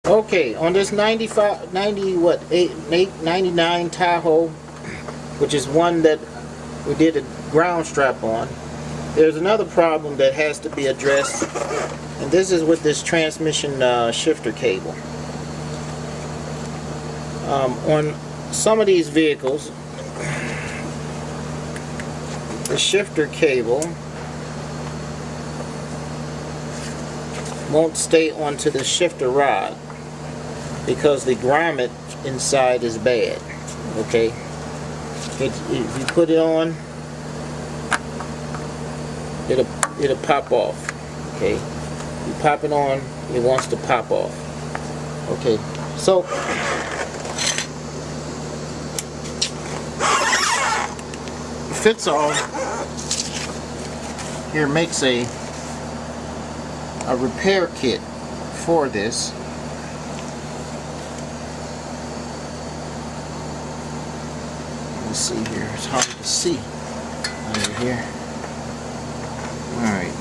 Okay, on this 99 Tahoe, which is one that we did a ground strap on, there's another problem that has to be addressed, and this is with this transmission shifter cable. On some of these vehicles, the shifter cable won't stay onto the shifter rod because the grommet inside is bad. Okay, if you put it on, it'll pop off. Okay, you pop it on, it wants to pop off. Okay, so fixtzall here makes a repair kit for this. Let's see here, it's hard to see under here. Alright.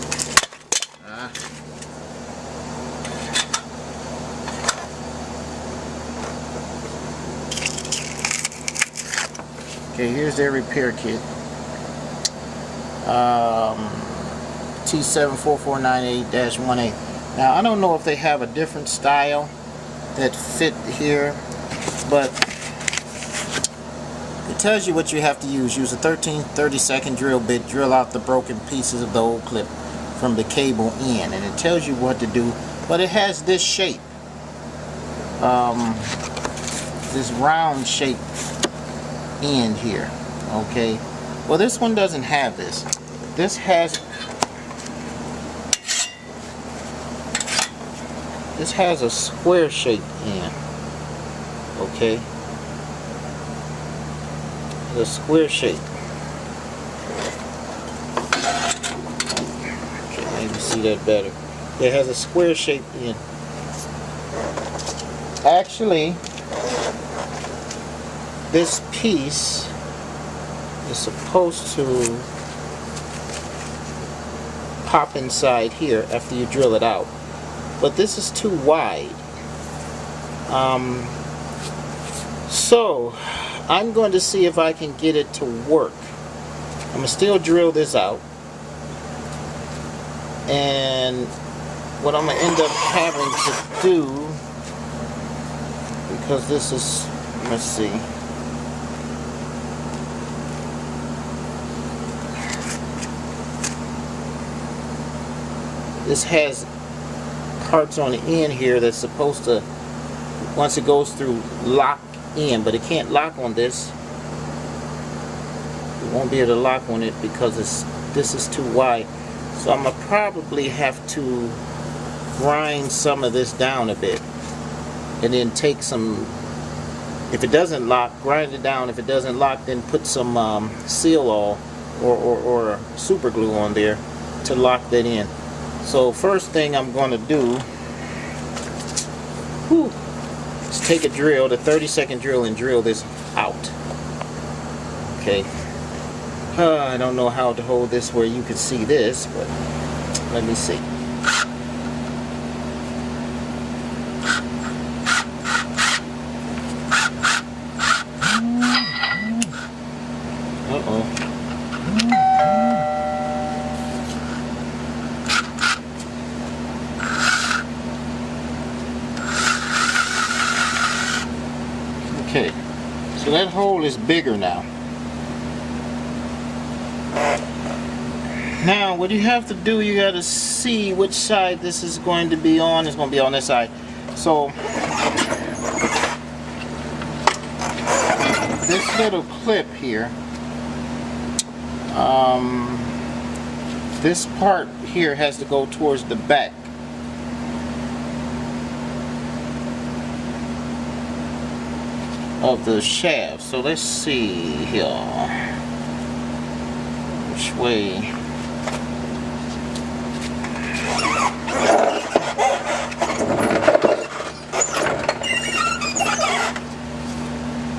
Okay, here's their repair kit. T74498-1A. Now I don't know if they have a different style that fit here, but it tells you what you have to use. Use a 30-second drill bit, drill out the broken pieces of the old clip from the cable in, and it tells you what to do. But it has this shape, this round shape end here. Okay, well this one doesn't have this. This has a square shape end. Okay, the square shape. Okay, maybe see that better. It has a square shape end. Actually, this piece is supposed to pop inside here after you drill it out, but this is too wide. So I'm going to see if I can get it to work. I'm going to still drill this out, and what I'm going to end up having to do, because this is, let's see, this has parts on the end here that's supposed to, once it goes through, lock in, but it can't lock on this. It won't be able to lock on it because this is too wide. So I'm gonna probably have to grind some of this down a bit, and then take some, if it doesn't lock, grind it down. If it doesn't lock, then put some seal all or super glue on there to lock that in. So first thing I'm going to do is take a drill, the 30-second drill, and drill this out. Okay. I don't know how to hold this where you can see this, but let me see. Okay, so that hole is bigger now. Now what you have to do, you got to see which side this is going to be on. It's going to be on this side. So this little clip here, this part here has to go towards the back. Of the shaft. So let's see here. Which way?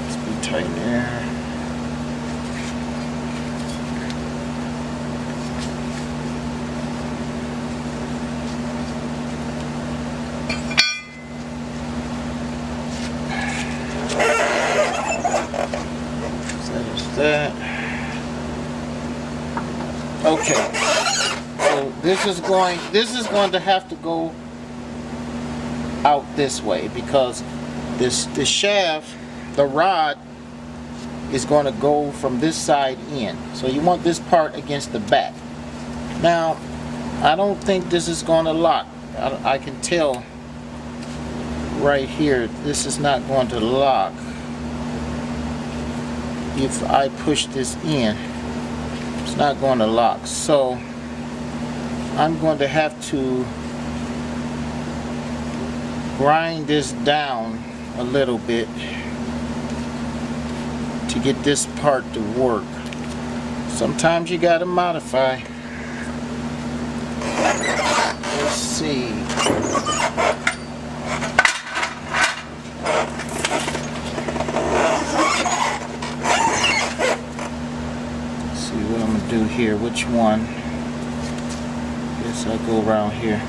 Let's be tight there. this is going to have to go out this way, because this shaft, the rod, is going to go from this side in. So you want this part against the back. Now, I don't think this is going to lock. I can tell right here this is not going to lock if I push this in. It's not going to lock. So I'm going to have to grind this down a little bit to get this part to work. Sometimes you gotta modify. Let's see. Let's see what I'm gonna do here. Which one? Guess I'll go around here.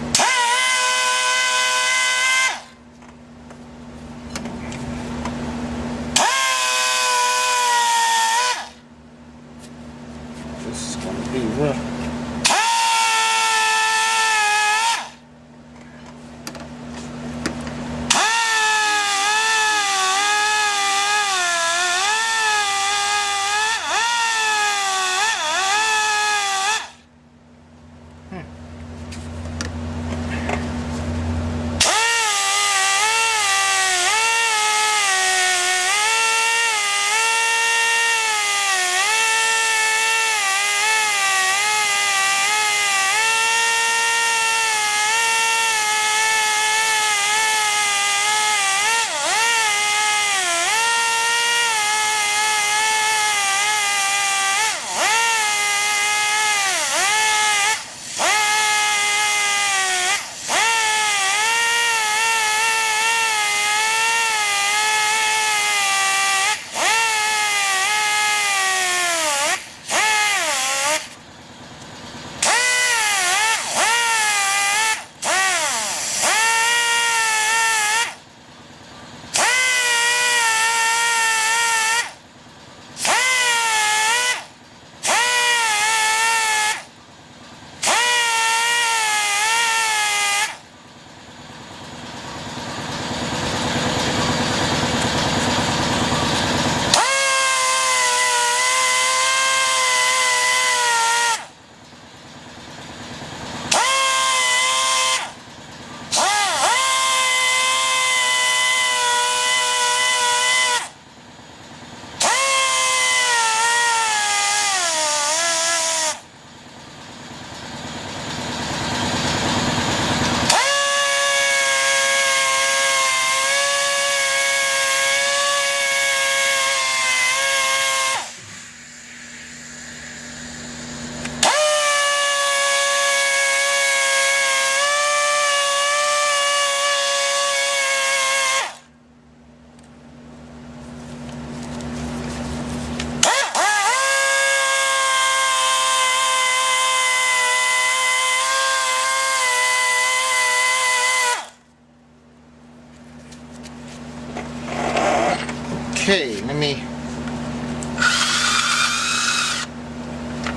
Okay,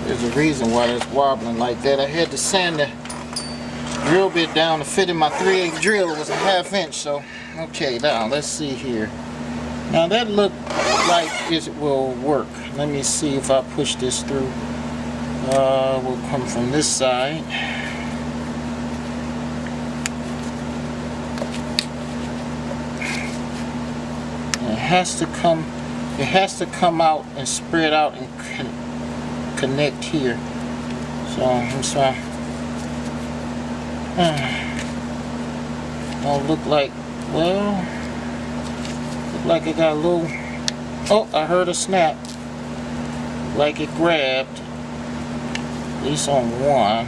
there's a reason why it's wobbling like that. I had to sand the drill bit down to fit in my 3/8 drill. It was a 1/2 inch, so okay. Now let's see here. Now that looked like it will work. Let me see if I push this through. We'll come from this side. It has to come out and spread out and connect here. So I'm sorry. Don't look like, well, look like it got a little, oh, I heard a snap. Like it grabbed, at least on one.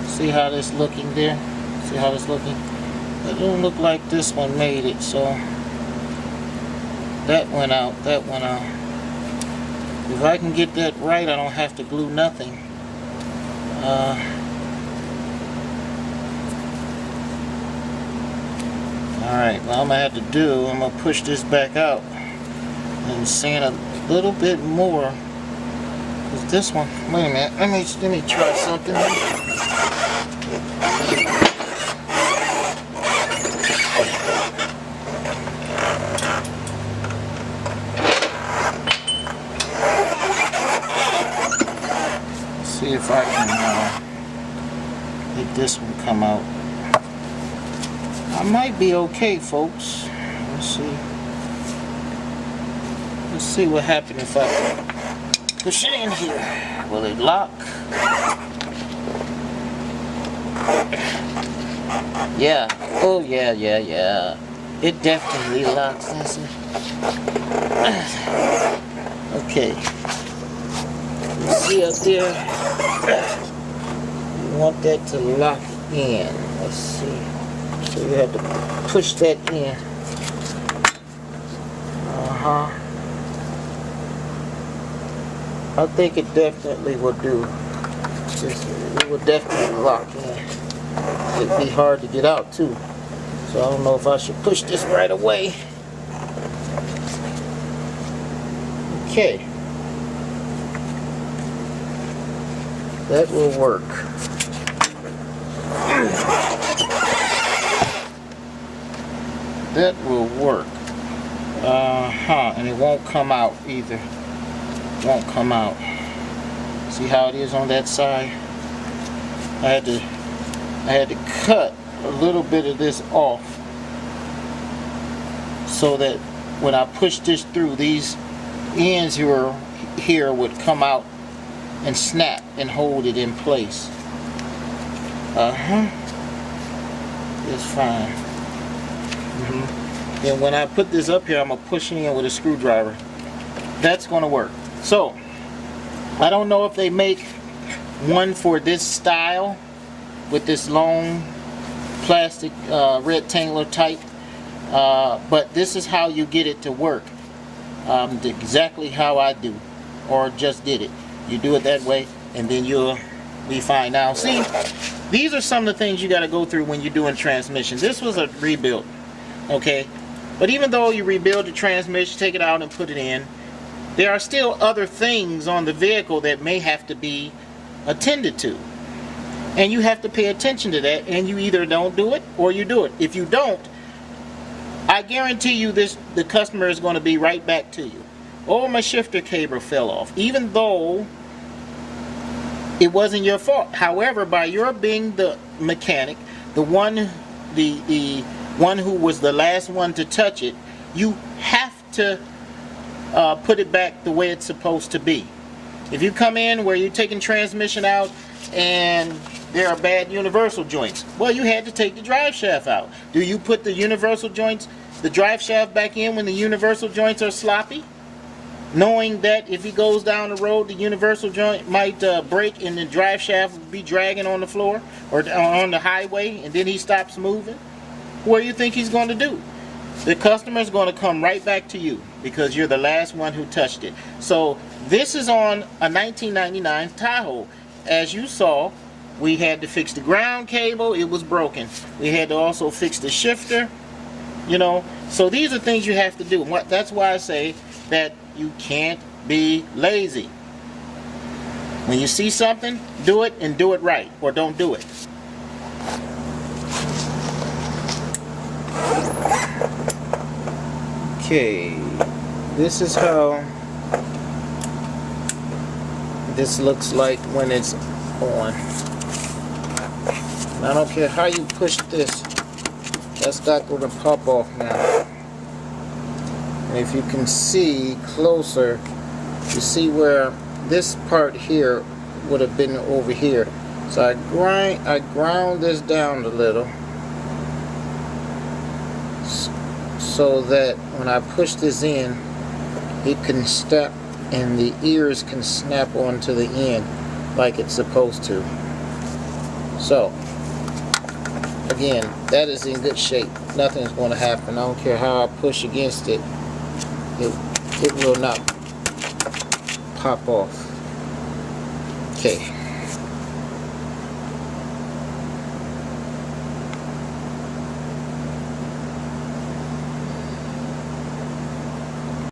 See how this looking there? See how this looking? It don't look like this one made it, so that went out, that went out. If I can get that right, I don't have to glue nothing. Alright, well, I'm going to have to I'm going to push this back out and sand a little bit more, This one, wait a minute, let me try something. See if I can get this one come out. I might be okay, folks. Let's see. Let's see what happens if I push it in here. Will it lock? Yeah. Oh yeah, yeah, yeah. It definitely locks. That's it. Okay. See up there, you want that to lock in. Let's see. So you have to push that in. I think it definitely will do. It will definitely lock in. It'd be hard to get out too. So I don't know if I should push this right away. Okay. That will work. That will work. And it won't come out either. Won't come out. See how it is on that side? I had to cut a little bit of this off so that when I push this through, these ends here would come out and snap and hold it in place. It's fine. And when I put this up here, I'm gonna push it in with a screwdriver. That's gonna work. So I don't know if they make one for this style with this long plastic rectangular type, but this is how you get it to work. Exactly how I do, or just did it. You do it that way, and then you'll be fine. Now, see, these are some of the things you got to go through when you're doing transmission. This was a rebuild, okay? But even though you rebuild the transmission, take it out and put it in, there are still other things on the vehicle that may have to be attended to. And you have to pay attention to that, and you either don't do it or you do it. If you don't, I guarantee you the customer is going to be right back to you. Oh, my shifter cable fell off. Even though it wasn't your fault. However, by your being the mechanic, the one who was the last one to touch it, you have to put it back the way it's supposed to be. If you come in where you're taking transmission out and there are bad universal joints, well, you had to take the drive shaft out. Do you put the universal joints, the drive shaft back in when the universal joints are sloppy? Knowing that if he goes down the road, the universal joint might break and the drive shaft will be dragging on the floor or on the highway, and then he stops moving. What do you think he's going to do? The customer is going to come right back to you because you're the last one who touched it. So this is on a 1999 Tahoe. As you saw, we had to fix the ground cable. It was broken. We had to also fix the shifter. You know, so these are things you have to do. That's why I say that you can't be lazy. When you see something, do it and do it right, or don't do it. Okay, this is how this looks like when it's on. I don't care how you push this, that's not going to pop off now. And if you can see closer, you see where this part here would have been over here. So I ground this down a little so that when I push this in, it can step and the ears can snap onto the end like it's supposed to. So again, that is in good shape. Nothing's going to happen. I don't care how I push against it. It will not pop off. Okay.